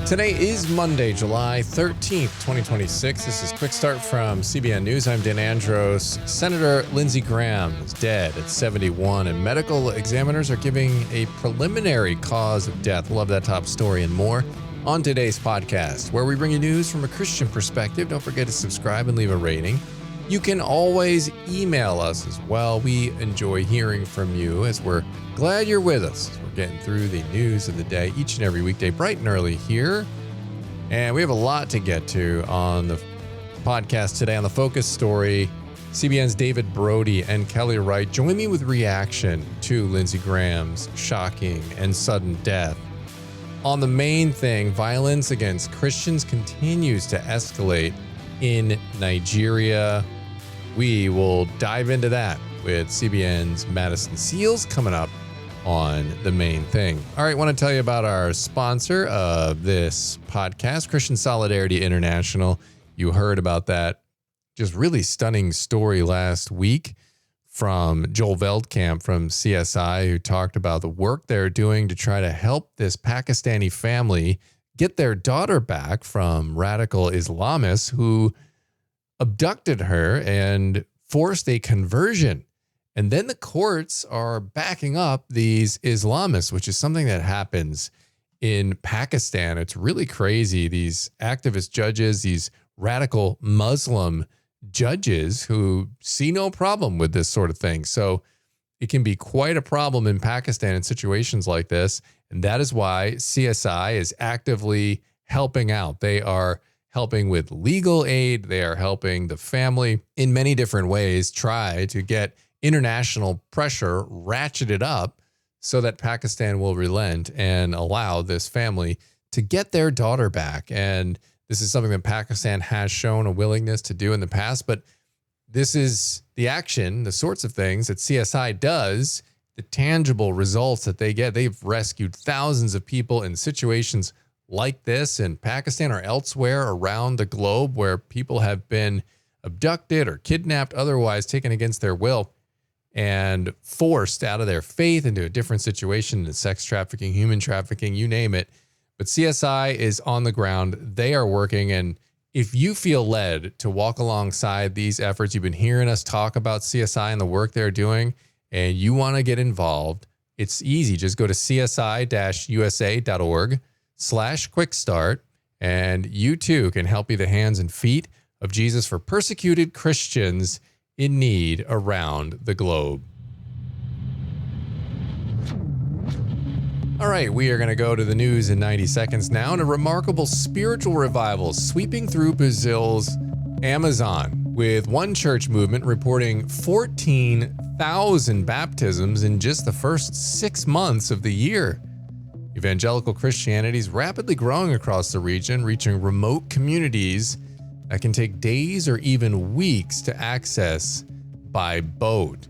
Today is Monday, July 13th, 2026. This is Quick Start from CBN News. I'm Dan Andros. Senator Lindsey Graham is dead at 71, and medical examiners are giving a preliminary cause of death. We'll have that top story and more on today's podcast, where we bring you news from a Christian perspective. Don't forget to subscribe and leave a rating. You can always email us as well. We enjoy hearing from you, as we're glad you're with us. We're getting through the news of the day each and every weekday, bright and early here. And we have a lot to get to on the podcast today. On the focus story, CBN's David Brody and Kelly Wright join me with reaction to Lindsey Graham's shocking and sudden death. On the main thing, violence against Christians continues to escalate in Nigeria. We will dive into that with CBN's Madison Seals coming up on the main thing. All right, I want to tell you about our sponsor of this podcast, Christian Solidarity International. You heard about that just really stunning story last week from Joel Veldkamp from CSI, who talked about the work they're doing to try to help this Pakistani family get their daughter back from radical Islamists who abducted her and forced a conversion. And then the courts are backing up these Islamists, which is something that happens in Pakistan. It's really crazy. These activist judges, these radical Muslim judges who see no problem with this sort of thing. So it can be quite a problem in Pakistan in situations like this. And that is why CSI is actively helping out. They are helping with legal aid. They are helping the family in many different ways try to get international pressure ratcheted up so that Pakistan will relent and allow this family to get their daughter back. And this is something that Pakistan has shown a willingness to do in the past, but this is the action, the sorts of things that CSI does, the tangible results that they get. They've rescued thousands of people in situations like this in Pakistan or elsewhere around the globe where people have been abducted or kidnapped, otherwise taken against their will and forced out of their faith into a different situation, into sex trafficking, human trafficking, you name it. But CSI is on the ground. They are working. And if you feel led to walk alongside these efforts, you've been hearing us talk about CSI and the work they're doing, and you want to get involved, it's easy. Just go to csi-usa.org/quickstart, and you too can help be the hands and feet of Jesus for persecuted Christians in need around the globe. All right, we are going to go to the news in 90 seconds now, and a remarkable spiritual revival sweeping through Brazil's Amazon, with one church movement reporting 14,000 baptisms in just the first 6 months of the year. Evangelical Christianity is rapidly growing across the region, reaching remote communities that can take days or even weeks to access by boat.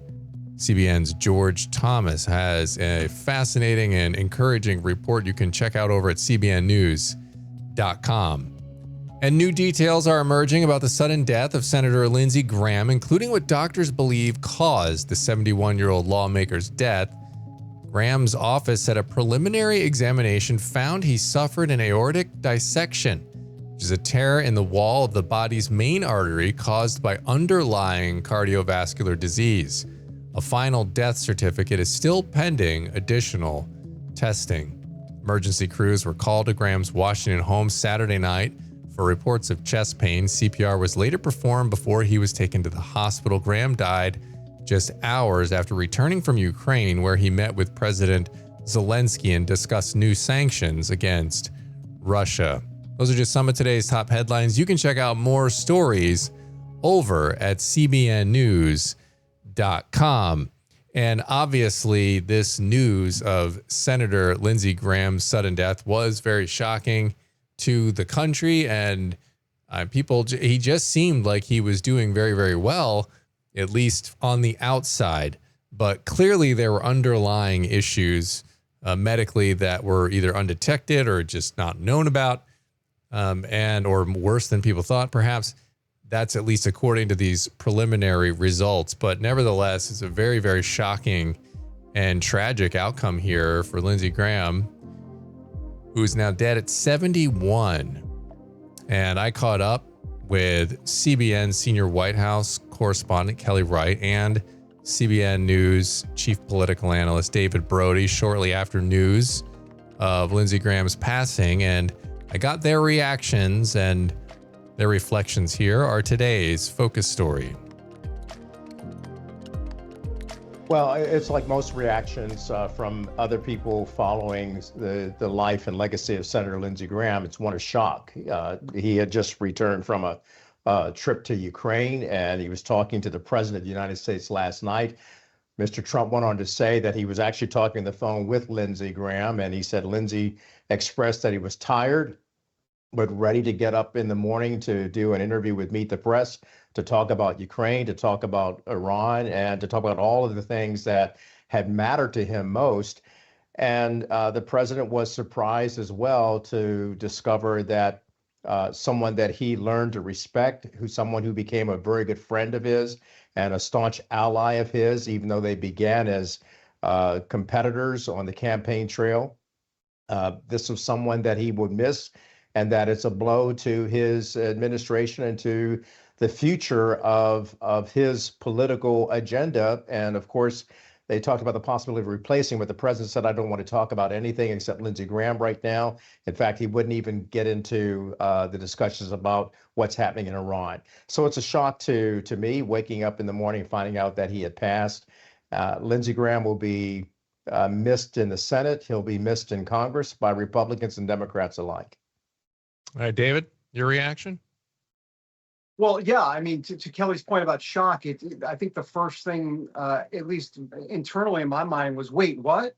CBN's George Thomas has a fascinating and encouraging report you can check out over at cbnnews.com. And new details are emerging about the sudden death of Senator Lindsey Graham, including what doctors believe caused the 71-year-old lawmaker's death. Graham's office said a preliminary examination found he suffered an aortic dissection, which is a tear in the wall of the body's main artery caused by underlying cardiovascular disease. A final death certificate is still pending additional testing. Emergency crews were called to Graham's Washington home Saturday night for reports of chest pain. CPR was later performed before he was taken to the hospital. Graham died just hours after returning from Ukraine, where he met with President Zelensky and discussed new sanctions against Russia. Those are just some of today's top headlines. You can check out more stories over at cbnnews.com. And obviously, this news of Senator Lindsey Graham's sudden death was very shocking to the country and people. He just seemed like he was doing very, very well, at least on the outside. But clearly, there were underlying issues medically that were either undetected or just not known about. Or worse than people thought, perhaps. That's at least according to these preliminary results. But nevertheless, it's a very, very shocking and tragic outcome here for Lindsey Graham. who's now dead at 71. And I caught up with CBN senior White House correspondent Kelly Wright and CBN News chief political analyst David Brody shortly after news of Lindsey Graham's passing. And I got their reactions, and their reflections here are today's focus story. Well, it's like most reactions from other people following the life and legacy of Senator Lindsey Graham. It's one of shock. He had just returned from a trip to Ukraine, and he was talking to the President of the United States last night. Mr. Trump went on to say that he was actually talking on the phone with Lindsey Graham, and he said Lindsey expressed that he was tired, but ready to get up in the morning to do an interview with Meet the Press, to talk about Ukraine, to talk about Iran, and to talk about all of the things that had mattered to him most. And the president was surprised as well to discover that someone that he learned to respect, someone who became a very good friend of his and a staunch ally of his, even though they began as competitors on the campaign trail. This was someone that he would miss, and that it's a blow to his administration and to the future of his political agenda. And of course, they talked about the possibility of replacing, but the president said, I don't want to talk about anything except Lindsey Graham right now. In fact, he wouldn't even get into the discussions about what's happening in Iran. So it's a shock to me, waking up in the morning, finding out that he had passed. Lindsey Graham will be missed in the Senate. He'll be missed in Congress by Republicans and Democrats alike. All right, David, your reaction? Well, yeah, I mean, to Kelly's point about shock, I think the first thing, at least internally in my mind, was, wait, what?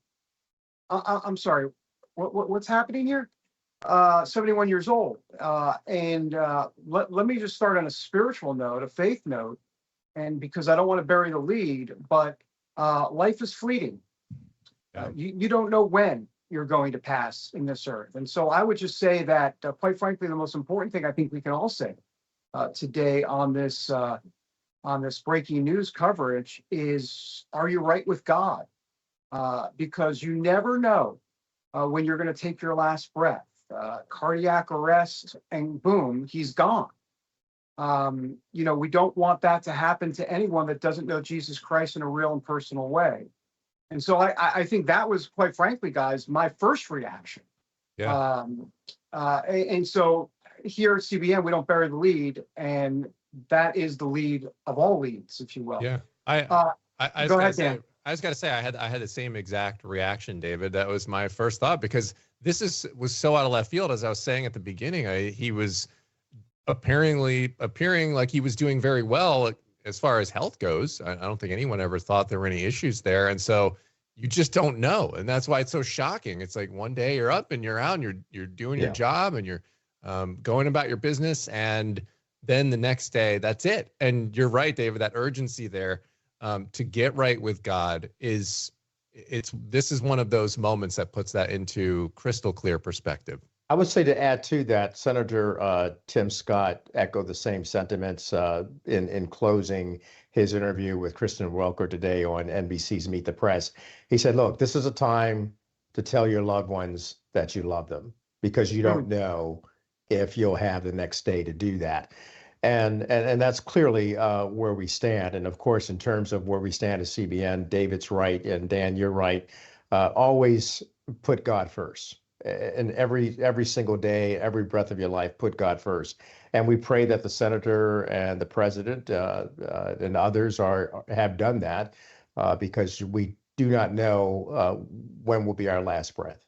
I'm sorry, what's happening here? 71 years old. And let me just start on a spiritual note, a faith note, and because I don't want to bury the lead, but life is fleeting. You don't know when you're going to pass in this earth. And so I would just say that, quite frankly, the most important thing I think we can all say today on this breaking news coverage is, are you right with God? Because you never know when you're going to take your last breath. Cardiac arrest, and boom, he's gone. We don't want that to happen to anyone that doesn't know Jesus Christ in a real and personal way. And so I think that was, quite frankly, guys, my first reaction. Yeah. And so here at CBN, we don't bury the lead, and that is the lead of all leads, if you will. Yeah. Go ahead, Dan. I just got to say, I had the same exact reaction, David. That was my first thought, because this was so out of left field. As I was saying at the beginning, he was appearing like he was doing very well as far as health goes. I don't think anyone ever thought there were any issues there. And so you just don't know. And that's why it's so shocking. It's like one day you're up and you're out and you're doing your job and you're going about your business. And then the next day, that's it. And you're right, David, that urgency there to get right with God this is one of those moments that puts that into crystal clear perspective. I would say, to add to that, Senator Tim Scott echoed the same sentiments in closing his interview with Kristen Welker today on NBC's Meet the Press. He said, look, this is a time to tell your loved ones that you love them, because you don't know if you'll have the next day to do that. And that's clearly where we stand. And of course, in terms of where we stand as CBN, David's right, and Dan, you're right. Always put God first. And every single day, every breath of your life, put God first. And we pray that the senator and the president and others have done that, because we do not know when will be our last breath.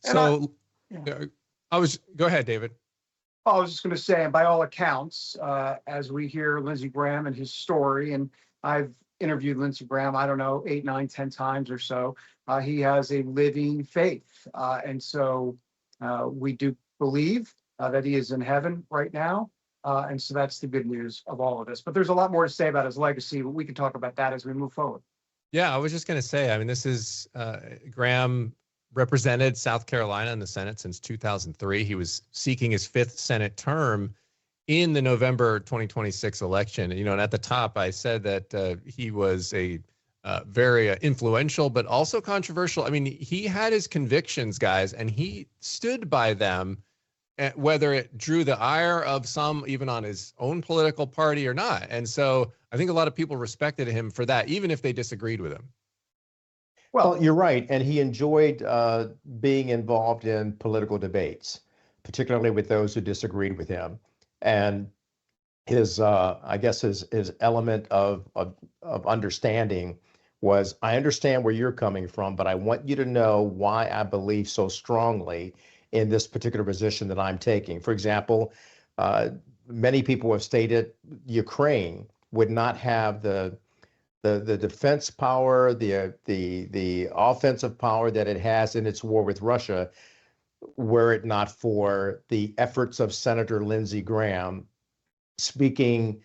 So go ahead, David. I was just going to say, and by all accounts, as we hear Lindsey Graham and his story, and I've interviewed Lindsey Graham, I don't know, 8, 9, 10 times or so. He has a living faith. And so we do believe that he is in heaven right now. And so that's the good news of all of this. But there's a lot more to say about his legacy, but we can talk about that as we move forward. Yeah, I was just going to say, I mean, this is Graham represented South Carolina in the Senate since 2003. He was seeking his 5th Senate term in the November 2026 election. And at the top, I said that he was a very influential, but also controversial. I mean, he had his convictions, guys, and he stood by them, whether it drew the ire of some, even on his own political party or not. And so I think a lot of people respected him for that, even if they disagreed with him. Well, you're right. And he enjoyed being involved in political debates, particularly with those who disagreed with him. And his, I guess, his element of understanding was, I understand where you're coming from, but I want you to know why I believe so strongly in this particular position that I'm taking. For example, many people have stated Ukraine would not have the defense power, the offensive power that it has in its war with Russia, were it not for the efforts of Senator Lindsey Graham speaking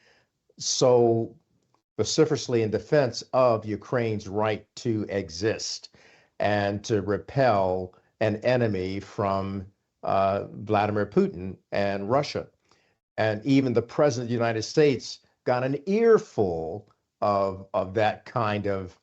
so vociferously in defense of Ukraine's right to exist and to repel an enemy from Vladimir Putin and Russia. And even the president of the United States got an earful of that kind of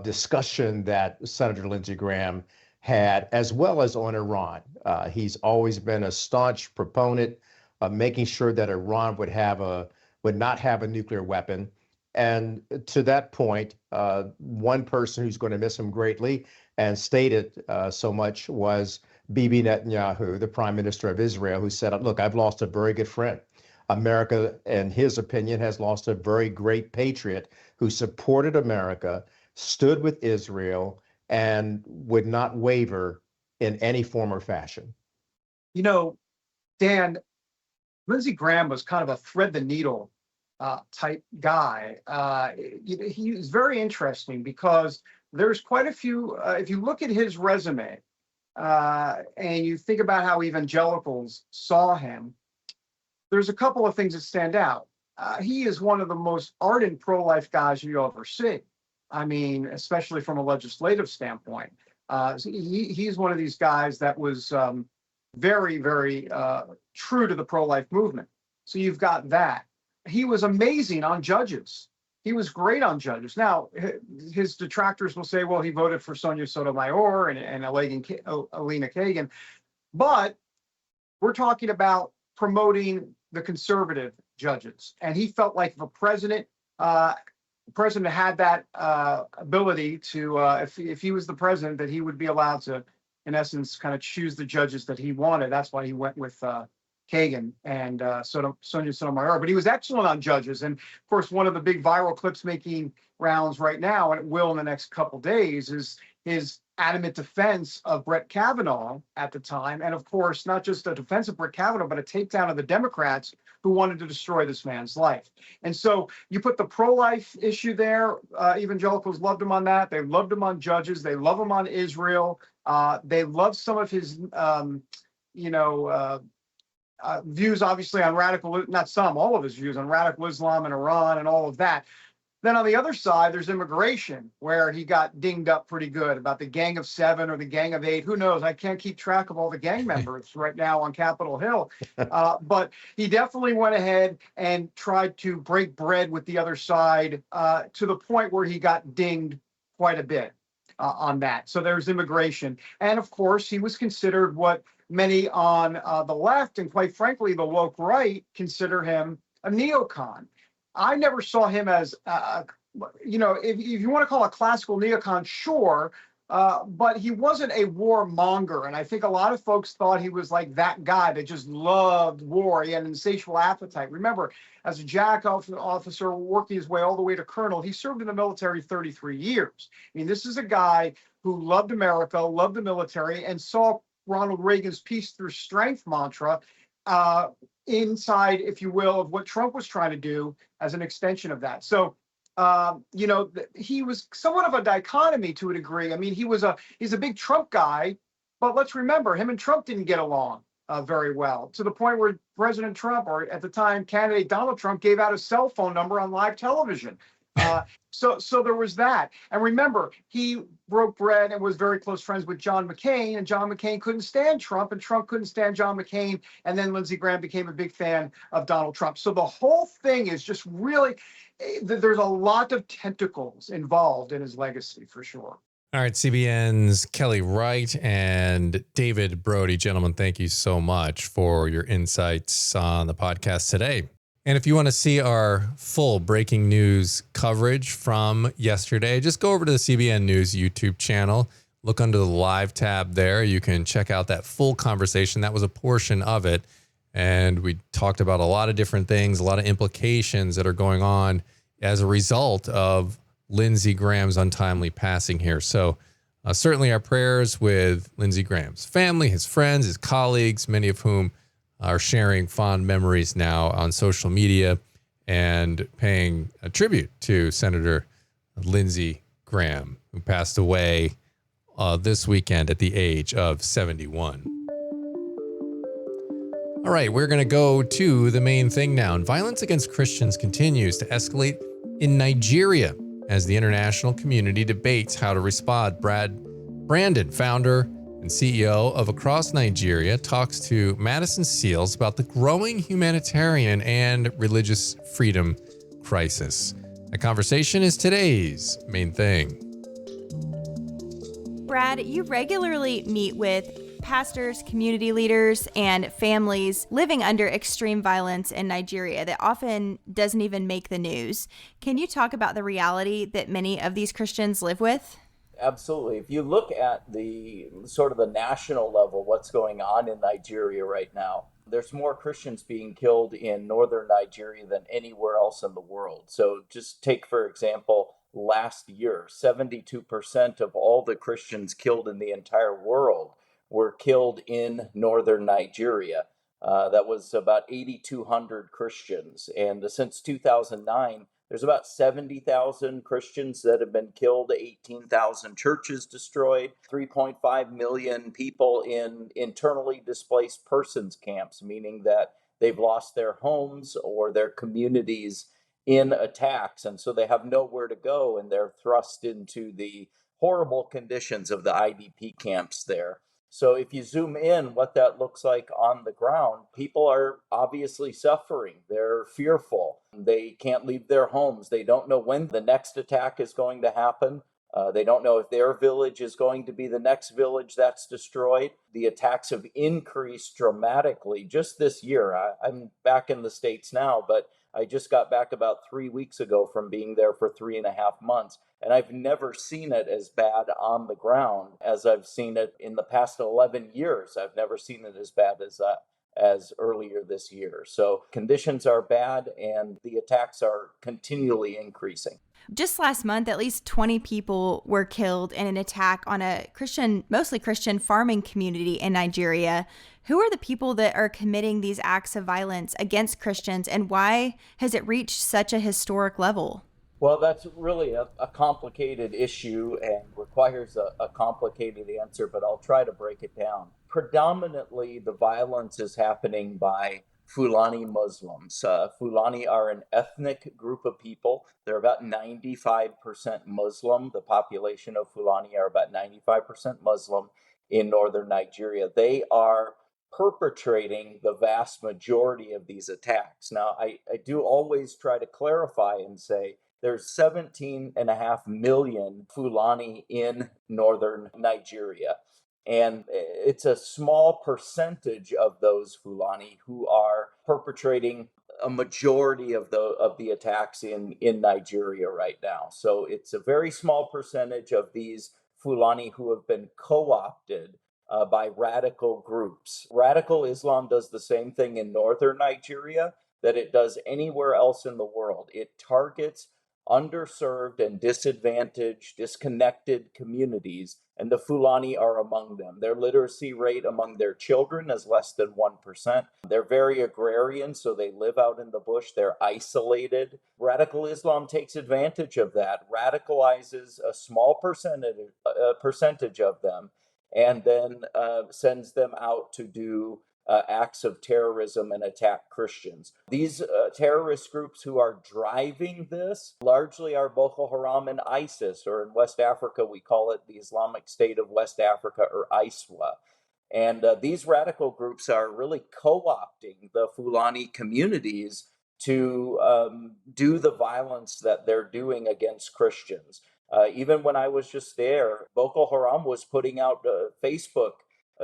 discussion that Senator Lindsey Graham had, as well as on Iran. He's always been a staunch proponent of making sure that Iran would not have a nuclear weapon. And to that point, one person who's going to miss him greatly and stated so much was Bibi Netanyahu, the prime minister of Israel, who said, look, I've lost a very good friend. America, in his opinion, has lost a very great patriot who supported America, stood with Israel, and would not waver in any form or fashion. You know, Dan, Lindsey Graham was kind of a thread the needle type guy. He was very interesting because there's quite a few, if you look at his resume and you think about how evangelicals saw him, there's a couple of things that stand out. He is one of the most ardent pro-life guys you'll ever see. I mean, especially from a legislative standpoint. He's one of these guys that was very, very true to the pro-life movement. So you've got that. He was amazing on judges. He was great on judges. Now, his detractors will say, well, he voted for Sonia Sotomayor and Elena Kagan. But we're talking about promoting the conservative judges. And he felt like if a president had that ability to, if he was the president, that he would be allowed to, in essence, kind of choose the judges that he wanted. That's why he went with Kagan and Sonia Sotomayor. But he was excellent on judges. And of course, one of the big viral clips making rounds right now, and it will in the next couple days, is his adamant defense of Brett Kavanaugh at the time. And of course, not just a defense of Brett Kavanaugh, but a takedown of the Democrats who wanted to destroy this man's life. And so you put the pro-life issue there. Evangelicals loved him on that. They loved him on judges. They love him on Israel. They love some of his, views, obviously, on all of his views on radical Islam and Iran and all of that. Then on the other side, there's immigration, where he got dinged up pretty good about the Gang of Seven or the Gang of Eight. Who knows? I can't keep track of all the gang members right now on Capitol Hill. But he definitely went ahead and tried to break bread with the other side to the point where he got dinged quite a bit on that. So there's immigration. And of course, he was considered what many on the left, and quite frankly, the woke right, consider him a neocon. I never saw him as, if you want to call a classical neocon, sure, but he wasn't a warmonger. And I think a lot of folks thought he was like that guy that just loved war. He had an insatiable appetite. Remember, as a JAC officer working his way all the way to colonel, he served in the military 33 years. I mean, this is a guy who loved America, loved the military, and saw Ronald Reagan's peace through strength mantra inside, if you will, of what Trump was trying to do as an extension of that. So, he was somewhat of a dichotomy to a degree. I mean, he's a big Trump guy, but let's remember, him and Trump didn't get along very well, to the point where President Trump, or at the time candidate Donald Trump, gave out his cell phone number on live television. So there was that. And remember, he broke bread and was very close friends with John McCain, and John McCain couldn't stand Trump, and Trump couldn't stand John McCain. And then Lindsey Graham became a big fan of Donald Trump. So the whole thing is just really, there's a lot of tentacles involved in his legacy for sure. All right, CBN's Kelly Wright and David Brody. Gentlemen, thank you so much for your insights on the podcast today. And if you want to see our full breaking news coverage from yesterday, just go over to the CBN News YouTube channel. Look under the live tab there. You can check out that full conversation. That was a portion of it. And we talked about a lot of different things, a lot of implications that are going on as a result of Lindsey Graham's untimely passing here. So certainly our prayers with Lindsey Graham's family, his friends, his colleagues, many of whom are sharing fond memories now on social media and paying a tribute to Senator Lindsey Graham, who passed away this weekend at the age of 71. All right, we're going to go to the main thing now. And violence against Christians continues to escalate in Nigeria as the international community debates how to respond. Brandon, founder and CEO of Across Nigeria, talks to Madison Seals about the growing humanitarian and religious freedom crisis. The conversation is today's main thing. Brad, you regularly meet with pastors, community leaders, and families living under extreme violence in Nigeria that often doesn't even make the news. Can you talk about the reality that many of these Christians live with? Absolutely. If you look at the sort of the national level, what's going on in Nigeria right now, there's more Christians being killed in northern Nigeria than anywhere else in the world. So just take, for example, last year, 72% of all the Christians killed in the entire world were killed in northern Nigeria. That was about 8,200 Christians. And since 2009, there's about 70,000 Christians that have been killed, 18,000 churches destroyed, 3.5 million people in internally displaced persons camps, meaning that they've lost their homes or their communities in attacks. And so they have nowhere to go, and they're thrust into the horrible conditions of the IDP camps there. So if you zoom in, what that looks like on the ground, people are obviously suffering. They're fearful. They can't leave their homes. They don't know when the next attack is going to happen. They don't know if their village is going to be the next village that's destroyed. The attacks have increased dramatically just this year. I'm back in the States now, but I just got back about 3 weeks ago from being there for 3.5 months. And I've never seen it as bad on the ground as I've seen it in the past 11 years. I've never seen it as bad as earlier this year. So conditions are bad and the attacks are continually increasing. Just last month, at least 20 people were killed in an attack on a mostly Christian farming community in Nigeria. Who are the people that are committing these acts of violence against Christians, and why has it reached such a historic level? Well, that's really a complicated issue and requires a complicated answer, but I'll try to break it down. Predominantly, the violence is happening by Fulani Muslims. Fulani are an ethnic group of people. They're about 95% Muslim. The population of Fulani are about 95% Muslim in northern Nigeria. They are perpetrating the vast majority of these attacks. Now, I do always try to clarify and say there's 17.5 million Fulani in northern Nigeria. And it's a small percentage of those Fulani who are perpetrating a majority of the attacks in Nigeria right now. So it's a very small percentage of these Fulani who have been co-opted by radical groups. Radical Islam does the same thing in northern Nigeria that it does anywhere else in the world. It targets underserved and disadvantaged, disconnected communities, and the Fulani are among them. Their literacy rate among their children is less than 1%. They're very agrarian, so they live out in the bush. They're isolated. Radical Islam takes advantage of that, radicalizes a small percentage of them, and then sends them out to do acts of terrorism and attack Christians. These terrorist groups who are driving this largely are Boko Haram and ISIS, or in West Africa, we call it the Islamic State of West Africa, or ISWA. And these radical groups are really co-opting the Fulani communities to do the violence that they're doing against Christians. Even when I was just there, Boko Haram was putting out Facebook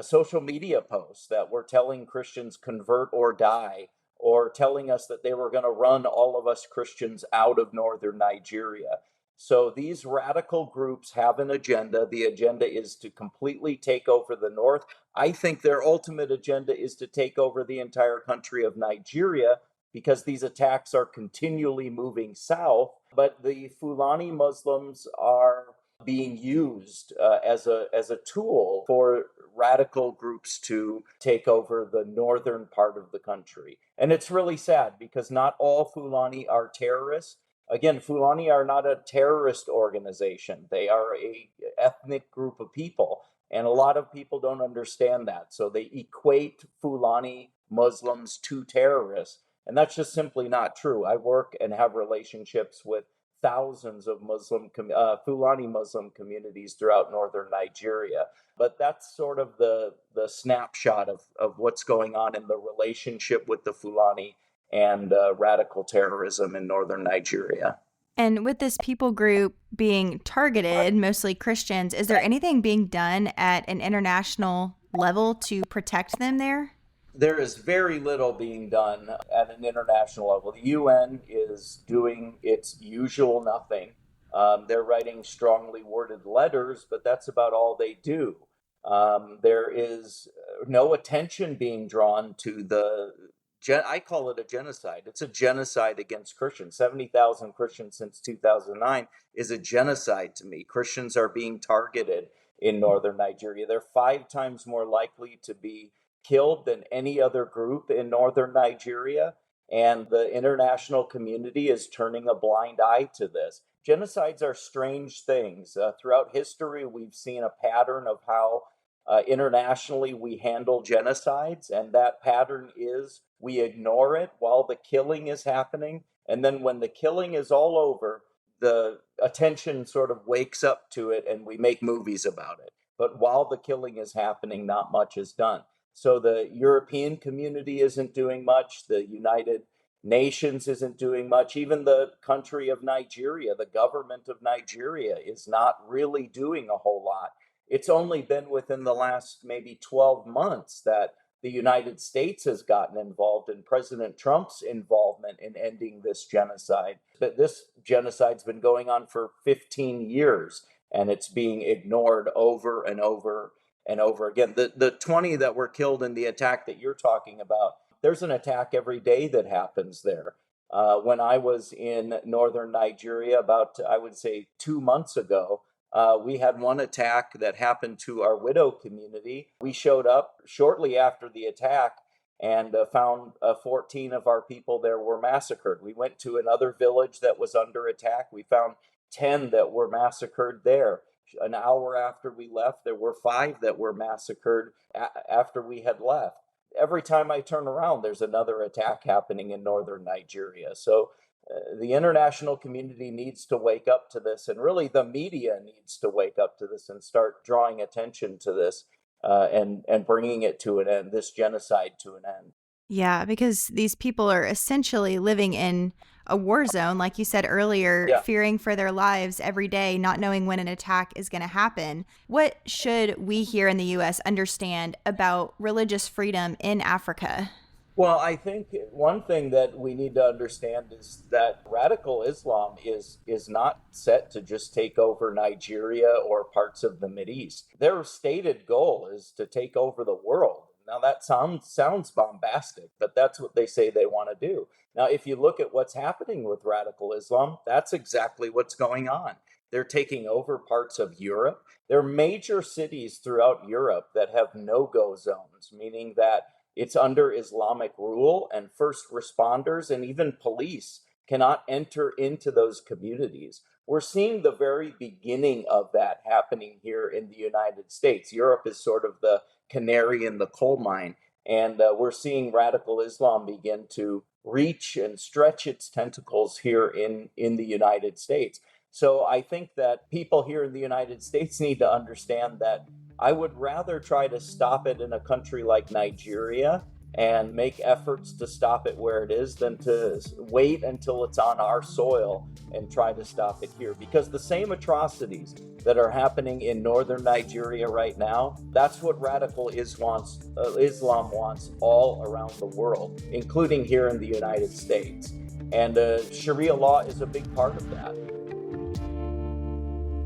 social media posts that were telling Christians convert or die, or telling us that they were going to run all of us Christians out of northern Nigeria. So these radical groups have an agenda. The agenda is to completely take over the north. I think their ultimate agenda is to take over the entire country of Nigeria, because these attacks are continually moving south. But the Fulani Muslims are being used as a tool for radical groups to take over the northern part of the country. And it's really sad, because not all Fulani are terrorists. Again, Fulani are not a terrorist organization. They are a ethnic group of people, and a lot of people don't understand that. So they equate Fulani Muslims to terrorists, and that's just simply not true. I work and have relationships with thousands of Fulani Muslim communities throughout northern Nigeria. But that's sort of the snapshot of what's going on in the relationship with the Fulani and radical terrorism in northern Nigeria. And with this people group being targeted, mostly Christians, is there anything being done at an international level to protect them there? There is very little being done at an international level. The UN is doing its usual nothing. They're writing strongly worded letters, but that's about all they do. There is no attention being drawn to I call it a genocide. It's a genocide against Christians. 70,000 Christians since 2009 is a genocide to me. Christians are being targeted in northern Nigeria. They're 5 times more likely to be killed than any other group in northern Nigeria, and the international community is turning a blind eye to this. Genocides are strange things. Throughout history, we've seen a pattern of how internationally we handle genocides, and that pattern is we ignore it while the killing is happening, and then when the killing is all over, the attention sort of wakes up to it and we make movies about it. But while the killing is happening, not much is done. So the European community isn't doing much. The United Nations isn't doing much. Even the country of Nigeria, the government of Nigeria, is not really doing a whole lot. It's only been within the last maybe 12 months that the United States has gotten involved in President Trump's involvement in ending this genocide. But this genocide's been going on for 15 years, and it's being ignored over and over and over again. The 20 that were killed in the attack that you're talking about, there's an attack every day that happens there. When I was in northern Nigeria about, I would say, 2 months ago, we had one attack that happened to our widow community. We showed up shortly after the attack and found 14 of our people there were massacred. We went to another village that was under attack. We found 10 that were massacred there. An hour after we left, there were 5 that were massacred after we had left. Every time I turn around, there's another attack happening in northern Nigeria. So the international community needs to wake up to this, and really the media needs to wake up to this and start drawing attention to this and bringing it to an end, this genocide to an end. Yeah, because these people are essentially living in a war zone, like you said earlier, fearing for their lives every day, not knowing when an attack is going to happen. What should we here in the U.S. understand about religious freedom in Africa? Well, I think one thing that we need to understand is that radical Islam is not set to just take over Nigeria or parts of the Mideast. Their stated goal is to take over the world. Now, that sounds bombastic, but that's what they say they want to do. Now, if you look at what's happening with radical Islam, that's exactly what's going on. They're taking over parts of Europe. There are major cities throughout Europe that have no-go zones, meaning that it's under Islamic rule, and first responders and even police cannot enter into those communities. We're seeing the very beginning of that happening here in the United States. Europe is sort of the canary in the coal mine. And we're seeing radical Islam begin to reach and stretch its tentacles here in the United States. So I think that people here in the United States need to understand that I would rather try to stop it in a country like Nigeria and make efforts to stop it where it is than to wait until it's on our soil and try to stop it here. Because the same atrocities that are happening in northern Nigeria right now, that's what radical Islam wants all around the world, including here in the United States. And Sharia law is a big part of that.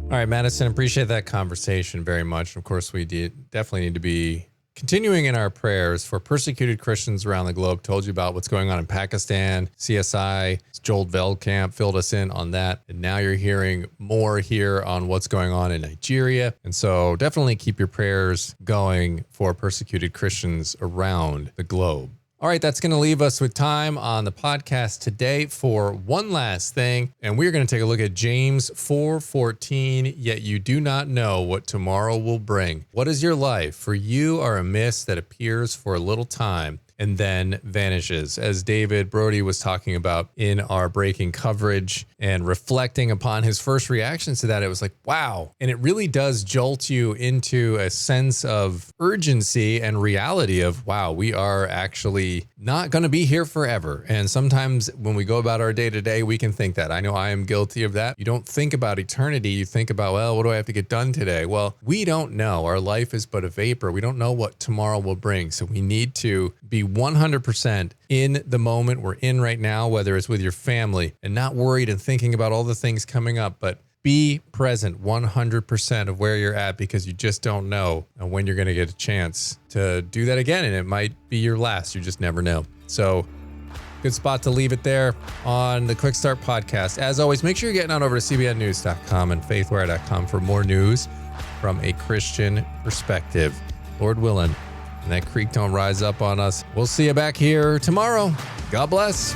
All right, Madison, appreciate that conversation very much. Of course, we definitely need to be continuing in our prayers for persecuted Christians around the globe. Told you about what's going on in Pakistan. CSI, Joel Veldkamp filled us in on that. And now you're hearing more here on what's going on in Nigeria. And so definitely keep your prayers going for persecuted Christians around the globe. All right, that's going to leave us with time on the podcast today for one last thing. And we're going to take a look at James 4:14. Yet you do not know what tomorrow will bring. What is your life? For you are a mist that appears for a little time and then vanishes. As David Brody was talking about in our breaking coverage and reflecting upon his first reactions to that, it was like, wow. And it really does jolt you into a sense of urgency and reality of, wow, we are actually not going to be here forever. And sometimes when we go about our day to day, we can think that. I know I am guilty of that. You don't think about eternity. You think about, well, what do I have to get done today? Well, we don't know. Our life is but a vapor. We don't know what tomorrow will bring. So we need to be 100% in the moment we're in right now, whether it's with your family, and not worried and thinking about all the things coming up, but be present 100% of where you're at, because you just don't know when you're going to get a chance to do that again. And it might be your last. You just never know. So good spot to leave it there on the Quick Start podcast. As always, make sure you're getting on over to cbnnews.com and faithwire.com for more news from a Christian perspective. Lord willing, and that creek don't rise up on us. We'll see you back here tomorrow. God bless.